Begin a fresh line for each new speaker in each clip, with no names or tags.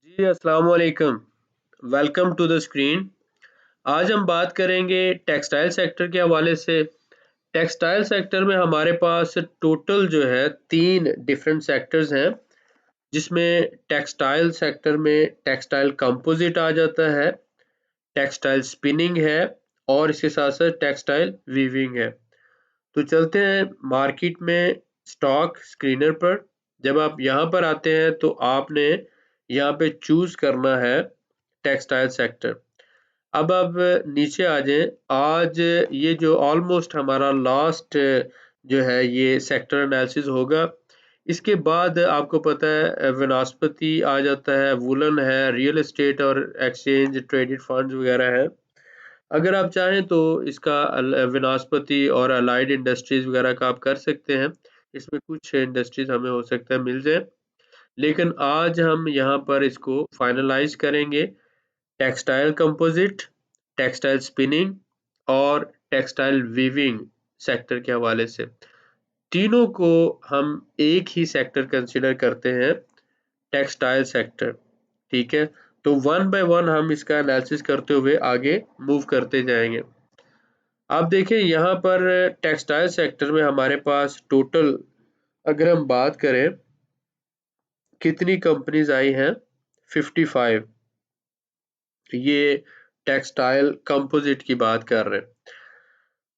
जी अस्सलाम वालेकुम। Welcome to the screen. आज हम बात करेंगे टेक्सटाइल सेक्टर के हवाले से। टेक्सटाइल सेक्टर में हमारे पास टोटल जो है 3 डिफरेंट सेक्टर्स हैं, जिसमें टेक्सटाइल सेक्टर में टेक्सटाइल कंपोजिट आ जाता है, टेक्सटाइल स्पिनिंग है और इसके साथ साथ टेक्सटाइल वीविंग है। तो चलते हैं मार्केट में स्टॉक स्क्रीनर पर। जब आप यहाँ पर आते हैं तो आपने यहाँ पे चूज करना है टेक्सटाइल सेक्टर। अब आप नीचे आ जाएं। आज ये जो ऑलमोस्ट हमारा लास्ट जो है ये सेक्टर एनालिसिस होगा। इसके बाद आपको पता है वनस्पति आ जाता है, वुलन है, रियल एस्टेट और एक्सचेंज ट्रेडेड फंड्स वगैरह है। अगर आप चाहें तो इसका वनस्पति और अलाइड इंडस्ट्रीज वगैरह का आप कर सकते हैं। इसमें कुछ इंडस्ट्रीज हमें हो सकता है मिल जाए, लेकिन आज हम यहाँ पर इसको फाइनलाइज करेंगे टेक्सटाइल कंपोजिट, टेक्सटाइल स्पिनिंग और टेक्सटाइल वीविंग सेक्टर के हवाले से। तीनों को हम एक ही सेक्टर कंसिडर करते हैं, टेक्सटाइल सेक्टर। ठीक है, तो वन बाय वन हम इसका एनालिसिस करते हुए आगे मूव करते जाएंगे। आप देखिए यहाँ पर टेक्सटाइल सेक्टर में हमारे पास टोटल अगर हम बात करें कितनी कंपनीज आई हैं, 55। ये टेक्सटाइल कंपोजिट की बात कर रहे हैं।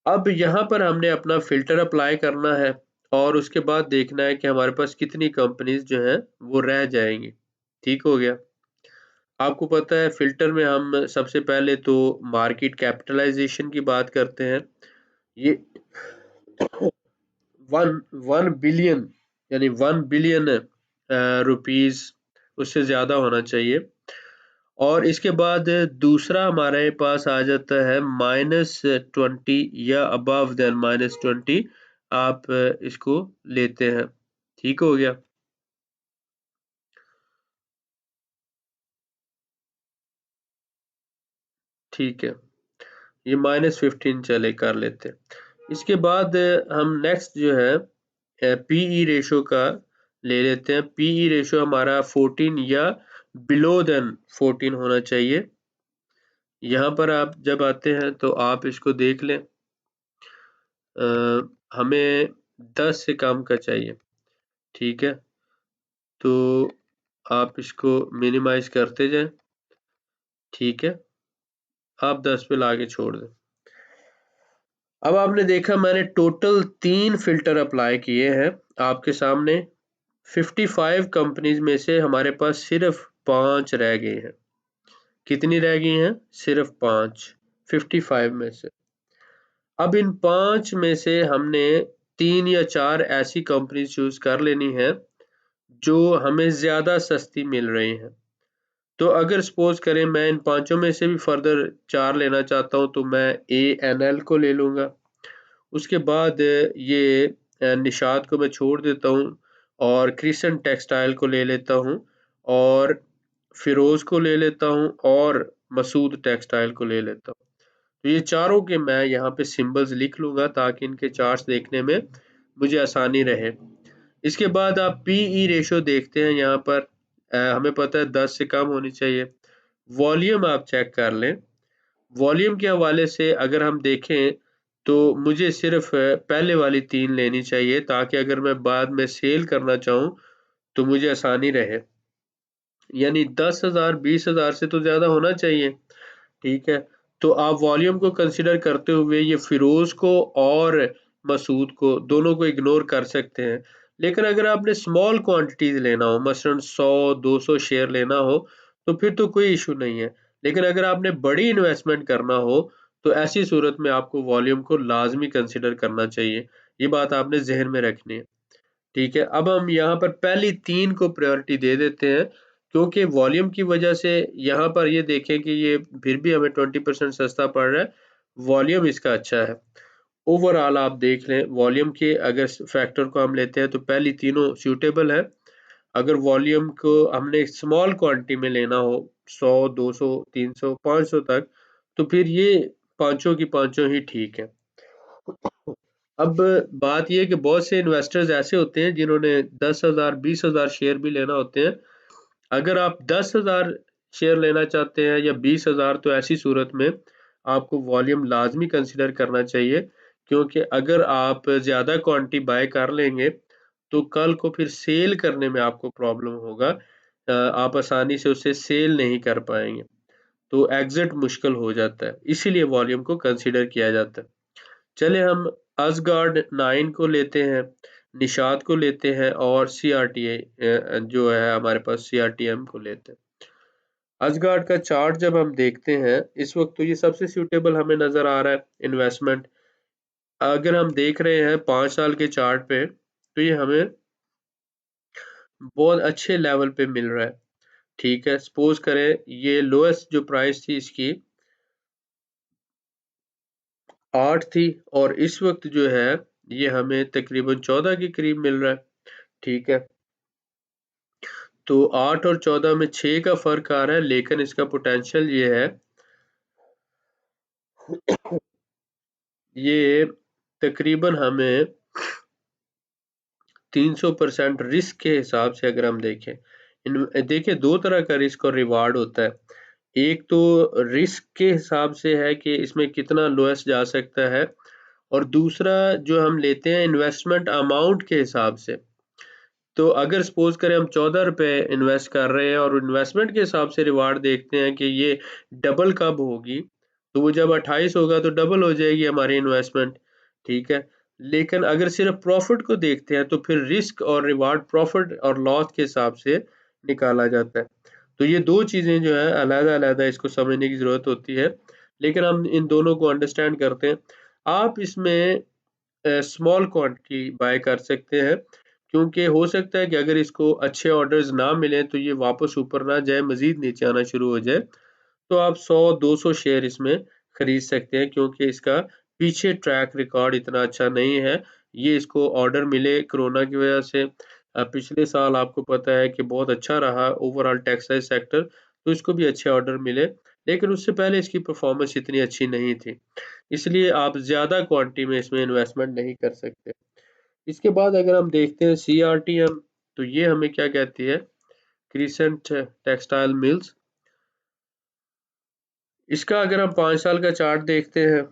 अब यहाँ पर हमने अपना फिल्टर अप्लाई करना है और उसके बाद देखना है कि हमारे पास कितनी कंपनीज जो हैं वो रह जाएंगी। ठीक हो गया। आपको पता है फिल्टर में हम सबसे पहले तो मार्केट कैपिटलाइजेशन की बात करते हैं। ये वन वन बिलियन यानी 1 बिलियन रुपीस उससे ज्यादा होना चाहिए। और इसके बाद दूसरा हमारे पास आ जाता है -20 या अबव देन -20। आप इसको लेते हैं। ठीक हो गया। ठीक है, ये -15 चले कर लेते हैं। इसके बाद हम नेक्स्ट जो है पीई रेशो का ले लेते हैं। पीई रेशो हमारा 14 या बिलो देन 14 होना चाहिए। यहाँ पर आप जब आते हैं तो आप इसको देख लें। हमें 10 से कम का चाहिए। ठीक है, तो आप इसको मिनिमाइज करते जाएं। ठीक है, आप 10 पे लाके छोड़ दें। अब आपने देखा मैंने टोटल 3 फिल्टर अप्लाई किए हैं आपके सामने। 55 कंपनीज में से हमारे पास सिर्फ 5 रह गई हैं। कितनी रह गई हैं? सिर्फ 5, 55 में से। अब इन 5 में से हमने 3 या 4 ऐसी कंपनीज चूज कर लेनी है जो हमें ज्यादा सस्ती मिल रही हैं। तो अगर सपोज करें मैं इन पांचों में से भी फर्दर 4 लेना चाहता हूं तो मैं ANL को ले लूंगा। उसके बाद ये निशात को मैं छोड़ देता हूँ और क्रिसन टेक्सटाइल को ले लेता हूँ और फिरोज को ले लेता हूँ और मसूद टेक्सटाइल को ले लेता हूँ। तो ये चारों के मैं यहाँ पे सिंबल्स लिख लूंगा ताकि इनके चार्ट्स देखने में मुझे आसानी रहे। इसके बाद आप पीई रेशो देखते हैं। यहाँ पर हमें पता है 10 से कम होनी चाहिए। वॉल्यूम आप चेक कर लें। वॉल्यूम के हवाले से अगर हम देखें तो मुझे सिर्फ पहले वाली 3 लेनी चाहिए ताकि अगर मैं बाद में सेल करना चाहूँ तो मुझे आसानी रहे। यानी 10,000 20,000 से तो ज्यादा होना चाहिए। ठीक है, तो आप वॉल्यूम को कंसिडर करते हुए ये फिरोज को और मसूद को दोनों को इग्नोर कर सकते हैं। लेकिन अगर आपने स्मॉल क्वांटिटीज लेना हो, मसलन 100-200 शेयर लेना हो, तो फिर तो कोई इशू नहीं है। लेकिन अगर आपने बड़ी इन्वेस्टमेंट करना हो तो ऐसी सूरत में आपको वॉल्यूम को लाजमी कंसिडर करना चाहिए। ये बात आपने जहन में रखनी है। ठीक है, अब हम यहाँ पर पहली 3 को प्रायोरिटी दे देते हैं क्योंकि वॉल्यूम की वजह से। यहाँ पर ये देखें कि ये फिर भी हमें 20% सस्ता पड़ रहा है। वॉल्यूम इसका अच्छा है। ओवरऑल आप देख लें वॉल्यूम के अगर फैक्टर को हम लेते हैं तो पहली तीनों सूटेबल है। अगर वॉल्यूम को हमने स्मॉल क्वांटिटी में लेना हो 100 200 300 500 तक, तो फिर ये पांचों की पांचों ही ठीक है। अब बात यह है कि बहुत से इन्वेस्टर्स ऐसे होते हैं जिन्होंने 10,000 20,000 शेयर भी लेना होते हैं। अगर आप 10,000 शेयर लेना चाहते हैं या 20,000, तो ऐसी सूरत में आपको वॉल्यूम लाजमी कंसिडर करना चाहिए, क्योंकि अगर आप ज़्यादा क्वांटिटी बाय कर लेंगे तो कल को फिर सेल करने में आपको प्रॉब्लम होगा। आप आसानी से उसे सेल नहीं कर पाएंगे, तो एग्जिट मुश्किल हो जाता है, इसीलिए वॉल्यूम को कंसिडर किया जाता है। चले हम असगार्ड 9 को लेते हैं, निशात को लेते हैं और सीआरटीए जो है हमारे पास सीआरटीएम को लेते हैं। असगार्ड का चार्ट जब हम देखते हैं इस वक्त, तो ये सबसे सूटेबल हमें नजर आ रहा है इन्वेस्टमेंट। अगर हम देख रहे हैं 5 साल के चार्ट पे, तो ये हमें बहुत अच्छे लेवल पे मिल रहा है। ठीक है, सपोज करें ये लोएस्ट जो प्राइस थी इसकी 8 थी, और इस वक्त जो है ये हमें तकरीबन 14 के करीब मिल रहा है। ठीक है, तो 8 और 14 में 6 का फर्क आ रहा है, लेकिन इसका पोटेंशियल ये है, ये तकरीबन हमें 300% रिस्क के हिसाब से अगर हम देखें, देखिए दो तरह का रिस्क और रिवार्ड होता है। एक तो रिस्क के हिसाब से है कि इसमें कितना लोएस्ट जा सकता है, और दूसरा जो हम लेते हैं इन्वेस्टमेंट अमाउंट के हिसाब से। तो अगर सपोज करें हम 14 रुपए इन्वेस्ट कर रहे हैं और इन्वेस्टमेंट के हिसाब से रिवार्ड देखते हैं कि ये डबल कब होगी, तो वो जब 28 होगा तो डबल हो जाएगी हमारी इन्वेस्टमेंट। ठीक है, लेकिन अगर सिर्फ प्रॉफिट को देखते हैं तो फिर रिस्क और रिवार्ड प्रॉफिट और लॉस के हिसाब से निकाला जाता है। तो ये दो चीजें जो है अलग अलग इसको समझने की जरूरत होती है, लेकिन हम इन दोनों को अंडरस्टैंड करते हैं। आप इसमें स्मॉल क्वांटिटी बाय कर सकते हैं, क्योंकि हो सकता है कि अगर इसको अच्छे ऑर्डर्स ना मिले तो ये वापस ऊपर ना जाए, मजीद नीचे आना शुरू हो जाए, तो आप 100-200 शेयर इसमें खरीद सकते हैं, क्योंकि इसका पीछे ट्रैक रिकॉर्ड इतना अच्छा नहीं है। ये इसको ऑर्डर मिले कोरोना की वजह से, पिछले साल आपको पता है कि बहुत अच्छा रहा ओवरऑल टेक्सटाइल सेक्टर, तो इसको भी अच्छे ऑर्डर मिले, लेकिन उससे पहले इसकी परफॉर्मेंस इतनी अच्छी नहीं थी, इसलिए आप ज़्यादा क्वांटिटी में इसमें इन्वेस्टमेंट नहीं कर सकते। इसके बाद अगर हम देखते हैं सीआरटीएम, तो ये हमें क्या कहती है, क्रिसेंट टेक्सटाइल मिल्स। इसका अगर हम 5 साल का चार्ट देखते हैं,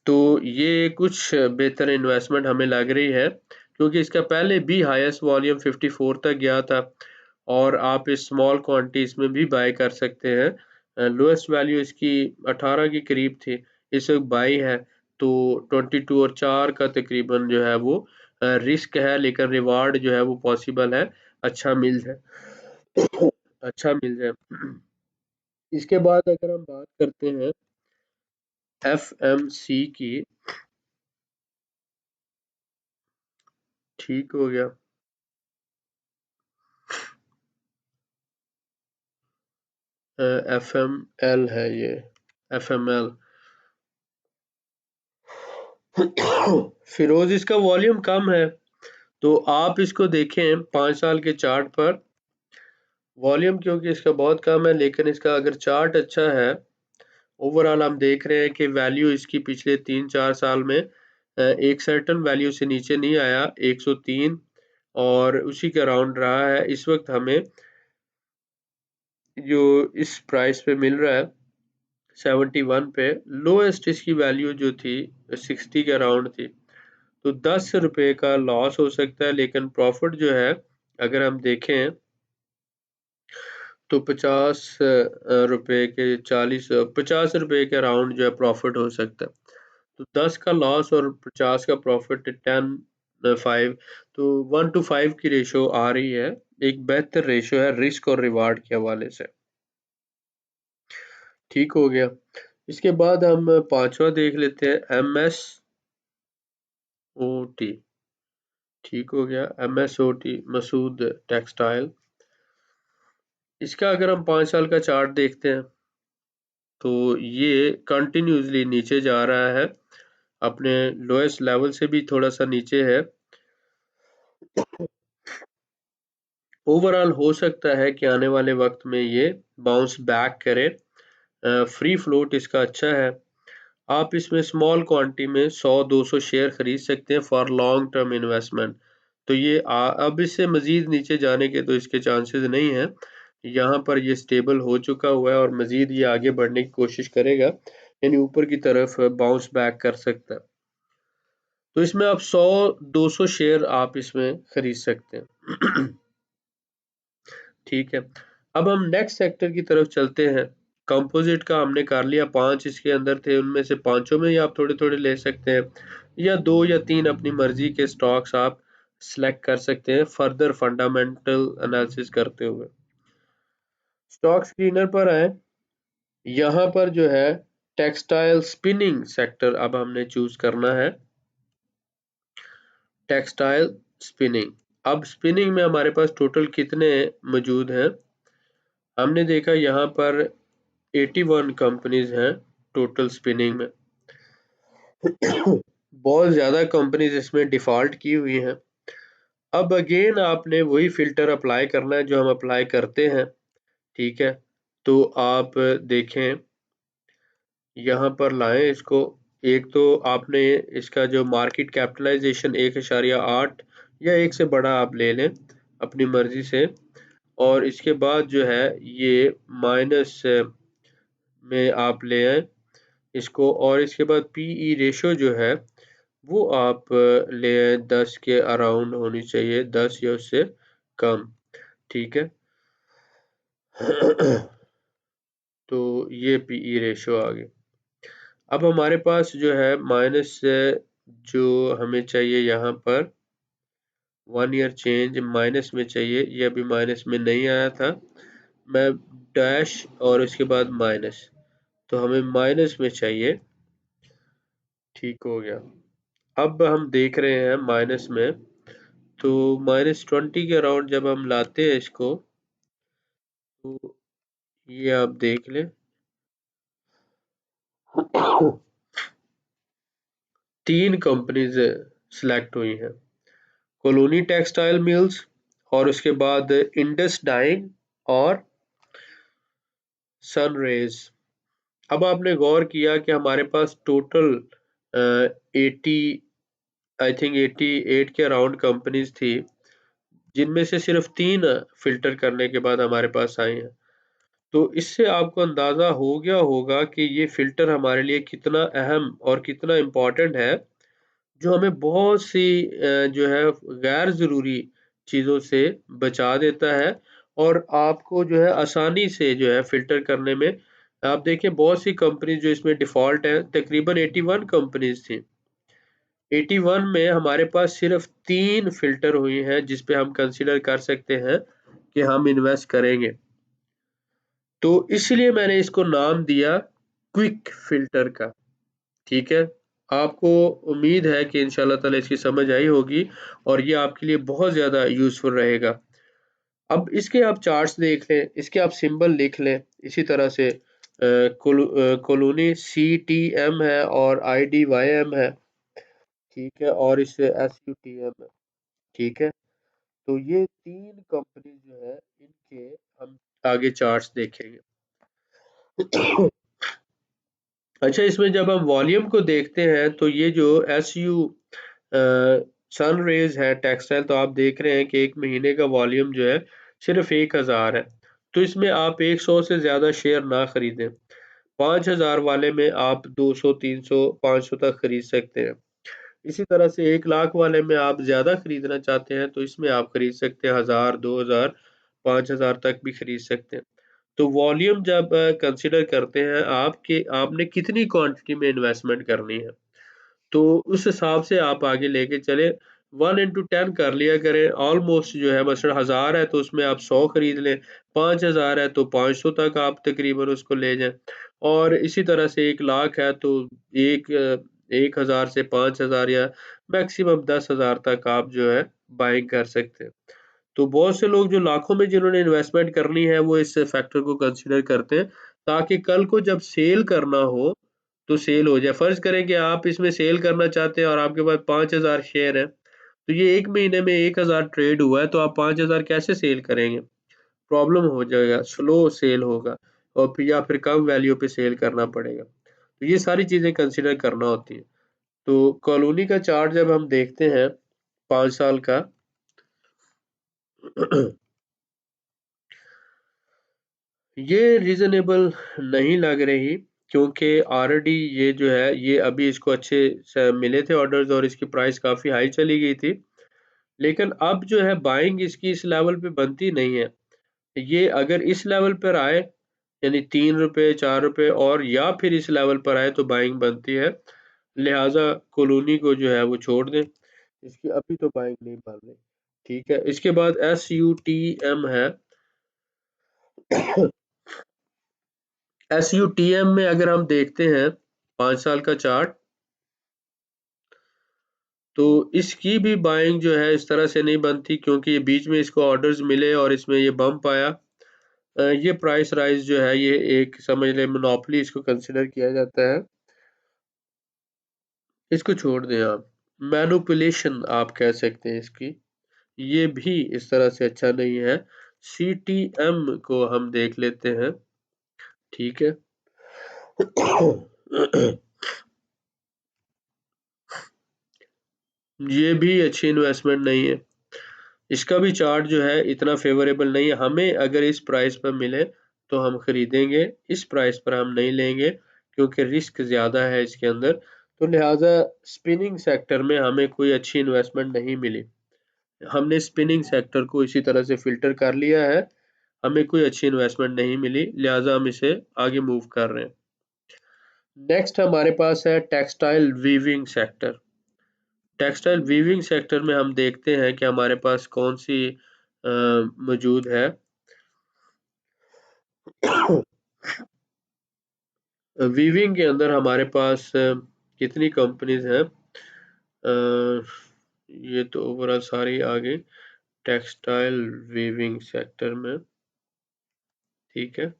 तो ये कुछ बेहतर इन्वेस्टमेंट हमें लग रही है, क्योंकि इसका पहले भी हाईएस्ट वॉल्यूम 54 तक गया था, और आप इस स्मॉल क्वांटिटीज में भी बाय कर सकते हैं। लोएस्ट वैल्यू इसकी 18 के करीब थी, इस वक्त बाई है, तो 22 और 4 का तकरीबन जो है वो रिस्क है, लेकिन रिवार्ड जो है वो पॉसिबल है, अच्छा मिल जाए, अच्छा मिल जाए। इसके बाद अगर हम बात करते हैं एफएमसी की, ठीक हो गया, एफएमएल है ये, एफएमएल। फिरोज इसका वॉल्यूम कम है, तो आप इसको देखें 5 साल के चार्ट पर, वॉल्यूम क्योंकि इसका बहुत कम है, लेकिन इसका अगर चार्ट अच्छा है, ओवरऑल हम देख रहे हैं कि वैल्यू इसकी पिछले 3-4 साल में एक सर्टन वैल्यू से नीचे नहीं आया, 103 और उसी के अराउंड रहा है। इस वक्त हमें जो इस प्राइस पे मिल रहा है 71 पे, लोएस्ट इसकी वैल्यू जो थी 60 के अराउंड थी, तो 10 रुपए का लॉस हो सकता है, लेकिन प्रॉफिट जो है अगर हम देखें तो 50 रुपए के 50 रुपए के अराउंड जो है प्रॉफिट हो सकता है। तो 10 का लॉस और 50 का प्रॉफिट 5, तो 1:5 की रेशो आ रही है, एक बेहतर रेशो है रिस्क और रिवार्ड के हवाले से। ठीक हो गया। इसके बाद हम पांचवा देख लेते हैं MSOT। ठीक हो गया, MSOT मसूद टेक्सटाइल। इसका अगर हम 5 साल का चार्ट देखते हैं, तो ये कंटिन्यूसली नीचे जा रहा है, अपने लोएस्ट लेवल से भी थोड़ा सा नीचे है। ओवरऑल हो सकता है कि आने वाले वक्त में ये बाउंस बैक करे। फ्री फ्लोट इसका अच्छा है, आप इसमें स्मॉल क्वांटिटी में 100-200 शेयर खरीद सकते हैं फॉर लॉन्ग टर्म इन्वेस्टमेंट। तो ये अब इससे मजीद नीचे जाने के तो इसके चांसेस नहीं है, यहाँ पर ये स्टेबल हो चुका हुआ है और मजीद ये आगे बढ़ने की कोशिश करेगा, यानी ऊपर की तरफ बाउंस बैक कर सकता है। तो इसमें आप 100-200 शेयर आप इसमें खरीद सकते हैं। ठीक है, अब हम नेक्स्ट सेक्टर की तरफ चलते हैं। कंपोजिट का हमने कर लिया, 5 इसके अंदर थे, उनमें से पांचों में ही आप थोड़े थोड़े ले सकते हैं, या 2 या 3 अपनी मर्जी के स्टॉक्स आप सिलेक्ट कर सकते हैं फर्दर फंडामेंटल एनालिसिस करते हुए। स्टॉक स्क्रीनर पर आए, यहाँ पर जो है टेक्सटाइल स्पिनिंग सेक्टर अब हमने चूज करना है। टेक्सटाइल स्पिनिंग, अब स्पिनिंग में हमारे पास टोटल कितने मौजूद हैं? हमने देखा यहाँ पर 81 कंपनीज हैं टोटल स्पिनिंग में। बहुत ज्यादा कंपनीज इसमें डिफॉल्ट की हुई हैं। अब अगेन आपने वही फिल्टर अप्लाई करना है जो हम अप्लाई करते हैं। ठीक है, तो आप देखें, यहाँ पर लाएं इसको। एक तो आपने इसका जो मार्केट कैपिटलाइजेशन 1.8 या 1 से बड़ा आप ले लें अपनी मर्जी से, और इसके बाद जो है ये माइनस में आप ले आए इसको, और इसके बाद पीई रेशो जो है वो आप ले आए 10 के अराउंड होनी चाहिए, 10 या उससे कम। ठीक है। तो ये पीई रेशो आ गई। अब हमारे पास जो है माइनस जो हमें चाहिए यहाँ पर 1 ईयर चेंज माइनस में चाहिए, ये अभी माइनस में नहीं आया था, मैं डैश और उसके बाद माइनस, तो हमें माइनस में चाहिए। ठीक हो गया। अब हम देख रहे हैं माइनस में, तो -20 के अराउंड जब हम लाते हैं इसको, तो ये आप देख लें 3 कंपनीज सिलेक्ट हुई हैं, कॉलोनी टेक्सटाइल मिल्स, और उसके बाद इंडस डाइंग और सनरेज। अब आपने गौर किया कि हमारे पास टोटल 80 आई थिंक 88 के अराउंड कंपनीज थी, जिनमें से सिर्फ 3 फिल्टर करने के बाद हमारे पास आई हैं। तो इससे आपको अंदाजा हो गया होगा कि ये फिल्टर हमारे लिए कितना अहम और कितना इम्पोर्टेंट है, जो हमें बहुत सी जो है गैर ज़रूरी चीज़ों से बचा देता है, और आपको जो है आसानी से जो है फ़िल्टर करने में, आप देखें बहुत सी कंपनी जो इसमें डिफ़ॉल्ट है, तकरीबन 81 कंपनीज़ थी। 81 में हमारे पास सिर्फ 3 फ़िल्टर हुई हैं जिस पे हम कंसीडर कर सकते हैं कि हम इन्वेस्ट करेंगे। तो इसलिए मैंने इसको नाम दिया क्विक फ़िल्टर का। ठीक है, आपको उम्मीद है कि इंशाल्लाह ताला इसकी समझ आई होगी और ये आपके लिए बहुत ज़्यादा यूज़फुल रहेगा। अब इसके आप चार्ट्स देख लें, इसके आप सिंबल लिख लें, इसी तरह से कॉलोनी CTM है और IDYM है। ठीक है, और इससे SUTM है। ठीक है, तो ये 3 कंपनी जो है इनके हम आगे चार्ट्स देखेंगे। अच्छा, इसमें जब हम वॉल्यूम को देखते हैं तो ये जो SU सनरेज है टेक्सटाइल, तो आप देख रहे हैं कि एक महीने का वॉल्यूम जो है सिर्फ 1000 है, तो इसमें आप 100 से ज़्यादा शेयर ना खरीदें। 5000 वाले में आप 200 300 500 तक खरीद सकते हैं। इसी तरह से 1 लाख वाले में आप ज़्यादा खरीदना चाहते हैं तो इसमें आप खरीद सकते हैं 1000 2000 5000 तक भी खरीद सकते हैं। तो वॉल्यूम जब कंसीडर करते हैं आपके, आपने कितनी क्वांटिटी में इन्वेस्टमेंट करनी है, तो उस हिसाब से आप आगे लेके चले। 1 इंटू 10 कर लिया करें, ऑलमोस्ट जो है मसलन 1000 है तो उसमें आप 100 खरीद लें, 5000 है तो 500 तक आप तकरीबन उसको ले जाएं, और इसी तरह से 1 लाख है तो एक 1000 से 5000 या मैक्सिमम 10,000 तक आप जो है बाइंग कर सकते हैं। तो बहुत से लोग जो लाखों में जिन्होंने इन्वेस्टमेंट करनी है वो इस फैक्टर को कंसीडर करते हैं, ताकि कल को जब सेल करना हो तो सेल हो जाए। फर्ज करें कि आप इसमें सेल करना चाहते हैं और आपके पास 5000 शेयर है, तो ये 1 महीने में 1000 ट्रेड हुआ है, तो आप 5000 कैसे सेल करेंगे? प्रॉब्लम हो जाएगा, स्लो सेल होगा, और फिर या फिर कम वैल्यू पे सेल करना पड़ेगा। तो ये सारी चीजें कंसीडर करना होती है। तो कॉलोनी का चार्ट जब हम देखते हैं 5 साल का, ये रीजनेबल नहीं लग रही, क्योंकि ऑलरेडी ये जो है ये अभी इसको अच्छे से मिले थे ऑर्डर्स और इसकी प्राइस काफ़ी हाई चली गई थी। लेकिन अब जो है बाइंग इसकी इस लेवल पे बनती नहीं है। ये अगर इस लेवल पर आए यानी 3 रुपए 4 रुपए और या फिर इस लेवल पर आए तो बाइंग बनती है। लिहाजा कॉलोनी को जो है वो छोड़ दें, इसकी अभी तो बाइंग नहीं बन रही। ठीक है, इसके बाद SUTM है। SUTM में अगर हम देखते हैं 5 साल का चार्ट, तो इसकी भी बाइंग जो है इस तरह से नहीं बनती, क्योंकि ये बीच में इसको ऑर्डर्स मिले और इसमें ये बम्प आया। ये प्राइस राइज जो है ये एक समझ लें मोनोपोली इसको कंसिडर किया जाता है। इसको छोड़ दें आप, मैनिपुलेशन आप कह सकते हैं इसकी, ये भी इस तरह से अच्छा नहीं है। CTM को हम देख लेते हैं। ठीक है। ये भी अच्छी इन्वेस्टमेंट नहीं है। इसका भी चार्ट जो है इतना फेवरेबल नहीं है। हमें अगर इस प्राइस पर मिले तो हम खरीदेंगे, इस प्राइस पर हम नहीं लेंगे क्योंकि रिस्क ज़्यादा है इसके अंदर। तो लिहाजा स्पिनिंग सेक्टर में हमें कोई अच्छी इन्वेस्टमेंट नहीं मिली। हमने स्पिनिंग सेक्टर को इसी तरह से फिल्टर कर लिया है, हमें कोई अच्छी इन्वेस्टमेंट नहीं मिली, लिहाजा हम इसे आगे मूव कर रहे हैं। नेक्स्ट हमारे पास है textile weaving sector. Textile weaving sector में हम देखते हैं कि हमारे पास कौन सी मौजूद है। वीविंग के अंदर हमारे पास कितनी कंपनीज हैं? ये तो ओवरऑल सारी आ गई टेक्सटाइल वीविंग सेक्टर में। ठीक है।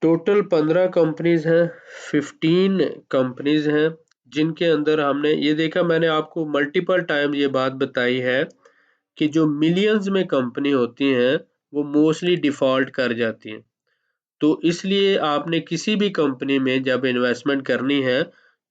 टोटल 15 कंपनीज हैं, 15 कंपनीज हैं जिनके अंदर हमने ये देखा, मैंने आपको मल्टीपल टाइम ये बात बताई है कि जो मिलियंस में कंपनी होती हैं वो मोस्टली डिफॉल्ट कर जाती हैं। तो इसलिए आपने किसी भी कंपनी में जब इन्वेस्टमेंट करनी है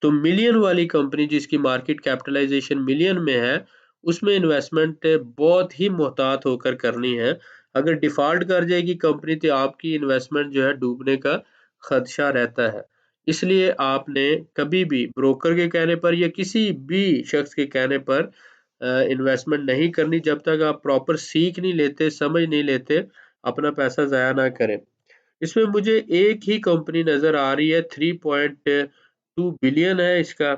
तो मिलियन वाली कंपनी जिसकी मार्केट कैपिटलाइजेशन मिलियन में है उसमें इन्वेस्टमेंट बहुत ही मुहतात होकर करनी है। अगर डिफॉल्ट कर जाएगी कंपनी तो आपकी इन्वेस्टमेंट जो है डूबने का खदशा रहता है। इसलिए आपने कभी भी ब्रोकर के कहने पर या किसी भी शख्स के कहने पर इन्वेस्टमेंट नहीं करनी जब तक आप प्रॉपर सीख नहीं लेते, समझ नहीं लेते, अपना पैसा ज़ाया ना करें। इसमें मुझे एक ही कंपनी नज़र आ रही है, 3.2 बिलियन है इसका,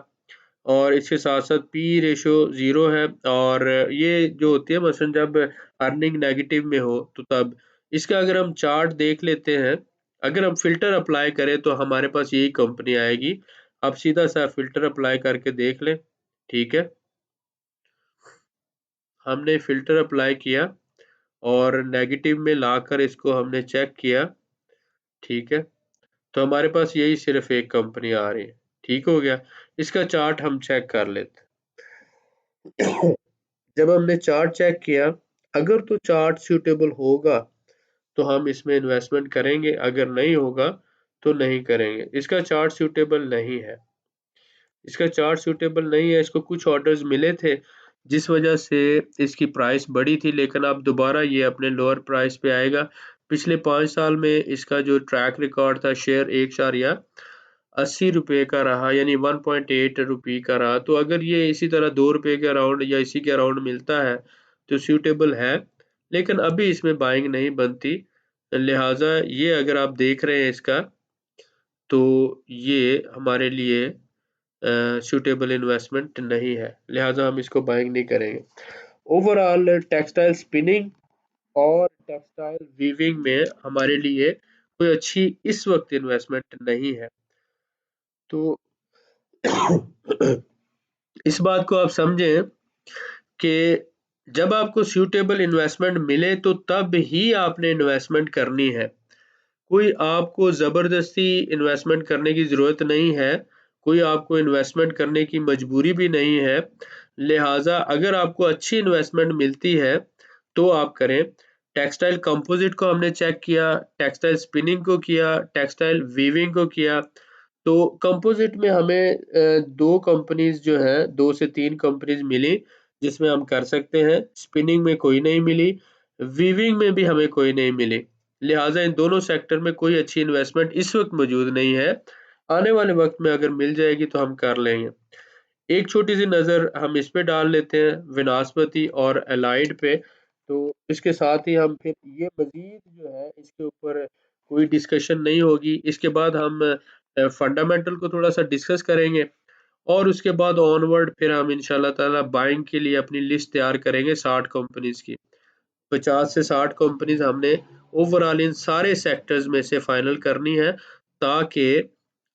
और इसके साथ-साथ पी रेशियो 0 है, और ये जो होती है मसलन जब अर्निंग नेगेटिव में हो तो तब। इसका अगर हम चार्ट देख लेते हैं, अगर हम फ़िल्टर अप्लाई करें तो हमारे पास यही कंपनी आएगी। आप सीधा-सा फ़िल्टर अप्लाई करके देख लें। ठीक है? हमने फ़िल्टर अप्लाई किया और नेगेटिव में लाकर इसको हमने चेक किया। ठीक है? तो हमारे पास यही सिर्फ एक कंपनी आ रही है। ठीक हो गया। इसका चार्ट हम चेक कर लेते हैं। जब हमने चार्ट चेक किया, अगर तो चार्ट सूटेबल होगा तो हम इसमें इन्वेस्टमेंट करेंगे, अगर नहीं होगा तो नहीं करेंगे। इसका चार्ट सूटेबल नहीं है। इसका चार्ट सूटेबल नहीं है, इसको कुछ ऑर्डर्स मिले थे जिस वजह से इसकी प्राइस बढ़ी थी, लेकिन अब दोबारा ये अपने लोअर प्राइस पे आएगा। पिछले 5 साल में इसका जो ट्रैक रिकॉर्ड था शेयर 1.80 रुपए का रहा, यानी 1.8 रुपए का रहा। तो अगर ये इसी तरह 2 रुपए के अराउंड या इसी के अराउंड मिलता है तो सूटेबल है, लेकिन अभी इसमें बाइंग नहीं बनती। लिहाजा ये अगर आप देख रहे हैं इसका, तो ये हमारे लिए सूटेबल इन्वेस्टमेंट नहीं है, लिहाजा हम इसको बाइंग नहीं करेंगे। ओवरऑल टेक्सटाइल स्पिनिंग और टेक्सटाइल वीविंग में हमारे लिए कोई अच्छी इस वक्त इन्वेस्टमेंट नहीं है। तो इस बात को आप समझें कि जब आपको सूटेबल इन्वेस्टमेंट मिले तो तब ही आपने इन्वेस्टमेंट करनी है। कोई आपको ज़बरदस्ती इन्वेस्टमेंट करने की ज़रूरत नहीं है, कोई आपको इन्वेस्टमेंट करने की मजबूरी भी नहीं है। लिहाज़ा अगर आपको अच्छी इन्वेस्टमेंट मिलती है, तो आप करें। टेक्सटाइल कंपोज़िट को हमने चेक किया, टेक्सटाइल स्पिनिंग को किया, टेक्सटाइल वीविंग को किया। तो कंपोज़िट में हमें 2 कंपनीज़ जो हैं, 2 से 3 कंपनीज़ मिली, जिसमें हम कर सकते हैं। स्पिनिंग में कोई नहीं मिली, वीविंग में भी हमें कोई नहीं मिली। लिहाज़ा इन दोनों सेक्टर में कोई अच्छी इन्वेस्टमेंट इस वक़्त मौजूद नहीं है। आने वाले वक़्त में अगर मिल जाएगी तो हम कर लेंगे। एक छोटी-सी नज़र हम इस पे डाल लेते हैं, विनास्पति और एलाइड पे। तो इसके साथ ही हम फिर ये मज़ीद जो है इसके ऊपर कोई डिस्कशन नहीं होगी। इसके बाद हम फंडामेंटल को थोड़ा-सा डिस्कस करेंगे और उसके बाद ऑनवर्ड फिर हम इंशाअल्लाह ताला बाइंग के लिए अपनी लिस्ट तैयार करेंगे 60 कंपनीज़ की। 50 से 60 कंपनीज़ हमने ओवरऑल इन सारे सेक्टर्स में से फाइनल करनी है, ताकि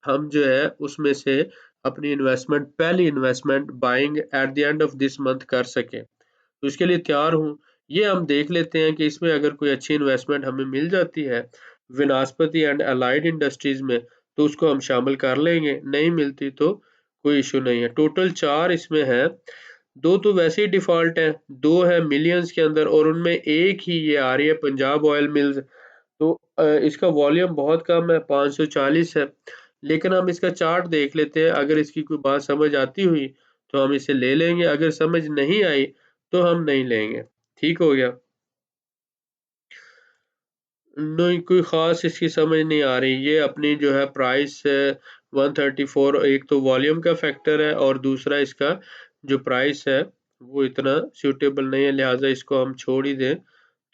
हम जो है उसमें से अपनी इन्वेस्टमेंट, पहली investment buying at the end of this month कर सकें। तो इसके लिए तैयार हूँ। ये हम देख लेते हैं कि इसमें अगर कोई अच्छी इन्वेस्टमेंट हमें मिल जाती है विनास्पति एंड अलाइड इंडस्ट्रीज में, तो उसको हम शामिल कर लेंगे। नहीं मिलती तो कोई इशू नहीं है। टोटल 4 इसमें है। 2 तो वैसे ही डिफ़ॉल्ट है, 2 है मिलियंस के अंदर और उनमें एक ही ये आ रही है पंजाब ऑयल मिल्स। तो इसका वॉल्यूम बहुत कम है, 540 है। लेकिन हम इसका चार्ट देख लेते हैं, अगर इसकी कोई बात समझ आती हुई तो हम इसे ले लेंगे, अगर समझ नहीं आई तो हम नहीं लेंगे। ठीक हो गया? नहीं, कोई ख़ास इसकी समझ नहीं आ रही। ये अपनी जो है प्राइस 134, एक तो वॉल्यूम का फैक्टर है और दूसरा इसका जो प्राइस है वो इतना सूटेबल नहीं है, लिहाज़ा इसको हम छोड़ ही दें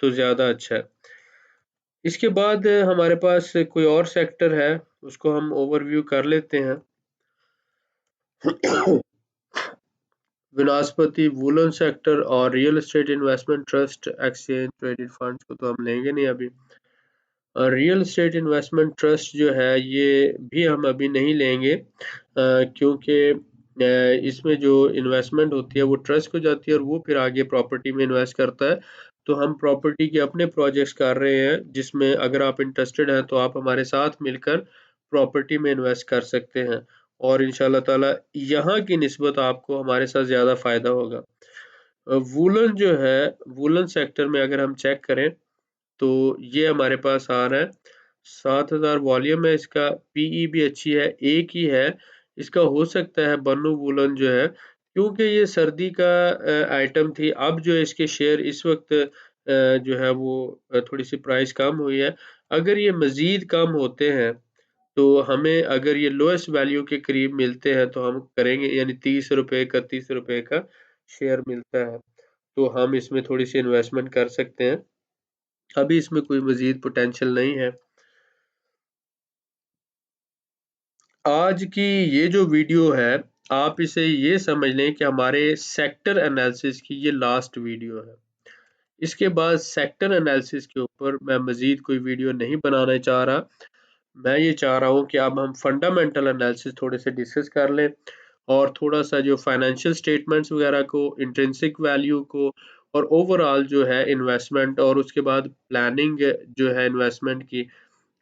तो ज़्यादा अच्छा है। इसके बाद हमारे पास कोई और सेक्टर है, उसको हम ओवरव्यू कर लेते हैं। विनास्पति, वूलन सेक्टर और real estate investment trust, exchange traded funds को तो हम लेंगे नहीं अभी। रियल एस्टेट इन्वेस्टमेंट ट्रस्ट जो है ये भी हम अभी नहीं लेंगे, क्योंकि इसमें जो इन्वेस्टमेंट होती है वो ट्रस्ट को जाती है और वो फिर आगे प्रॉपर्टी में इन्वेस्ट करता है। तो हम प्रॉपर्टी के अपने प्रोजेक्ट्स कर रहे हैं, जिसमें अगर आप इंटरेस्टेड हैं तो आप हमारे साथ मिलकर प्रॉपर्टी में इन्वेस्ट कर सकते हैं और इंशाल्लाह ताला यहाँ की निस्बत आपको हमारे साथ ज़्यादा फ़ायदा होगा। वूलन जो है, वूलन सेक्टर में अगर हम चेक करें तो ये हमारे पास आ रहा है। 7000 वॉल्यूम है इसका, पीई भी अच्छी है, एक ही है। इसका हो सकता है बन्नू वूलन जो है, क्योंकि ये सर्दी का आइटम थी, अब जो है इसके शेयर इस वक़्त जो है वो थोड़ी-सी प्राइस कम हुई है। अगर ये मज़ीद कम होते हैं, तो हमें अगर ये लोएस्ट वैल्यू के करीब मिलते हैं तो हम करेंगे, यानी ₹30 का, ₹30 का शेयर मिलता है, तो हम इसमें थोड़ी-सी इन्वेस्टमेंट कर सकते हैं। अभी इसमें कोई मज़ीद पोटेंशियल नहीं है। आज की ये जो वीडियो है, आप इसे ये समझ लें कि हमारे सेक्टर एनालिसिस की ये लास्ट वीडियो है। इसके बाद सेक्टर एनालिसिस के ऊपर मैं मज़ीद कोई वीडियो नहीं बनाना चाह रहा। मैं ये चाह रहा हूँ कि अब हम फंडामेंटल एनालिसिस थोड़े से डिस्कस कर लें और थोड़ा-सा जो फाइनेंशियल स्टेटमेंट्स वगैरह को, इंट्रिंसिक वैल्यू को और ओवरऑल जो है इन्वेस्टमेंट और उसके बाद प्लानिंग जो है इन्वेस्टमेंट की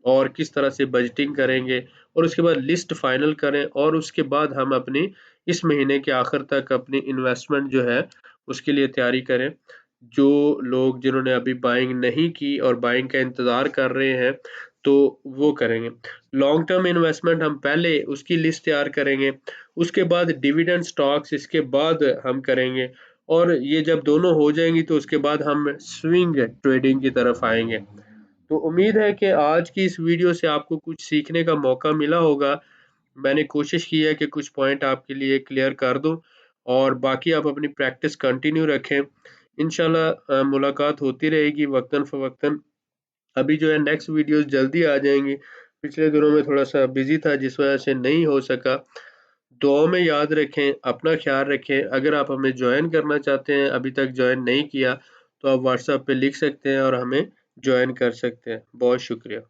और किस तरह से बजटिंग करेंगे और उसके बाद लिस्ट फाइनल करें और उसके बाद हम अपनी इस महीने के आखिर तक अपनी इन्वेस्टमेंट जो है उसके लिए तैयारी करें। जो लोग जिन्होंने अभी बाइंग नहीं की और बाइंग का इंतज़ार कर रहे हैं, तो वो करेंगे। लॉन्ग टर्म इन्वेस्टमेंट हम पहले उसकी लिस्ट तैयार करेंगे, उसके बाद डिविडेंड स्टॉक्स इसके बाद हम करेंगे और ये जब दोनों हो जाएँगी तो उसके बाद हम स्विंग ट्रेडिंग की तरफ आएँगे। तो उम्मीद है कि आज की इस वीडियो से आपको कुछ सीखने का मौका मिला होगा। मैंने कोशिश की है कि कुछ पॉइंट आपके लिए क्लियर कर दूँ और बाकी आप अपनी प्रैक्टिस कंटिन्यू रखें। इंशाल्लाह मुलाकात होती रहेगी वक़्तन-फ़वक़्तन। अभी जो है नेक्स्ट वीडियोज़ जल्दी आ जाएँगी। पिछले दिनों में थोड़ा-सा बिज़ी था जिस वज़ह से नहीं हो सका। दुआओं में याद रखें, अपना ख़्याल रखें। अगर आप हमें जॉइन करना चाहते हैं, अभी तक जॉइन नहीं किया, तो आप व्हाट्सएप पे लिख सकते हैं और हमें जॉइन कर सकते हैं। बहुत शुक्रिया।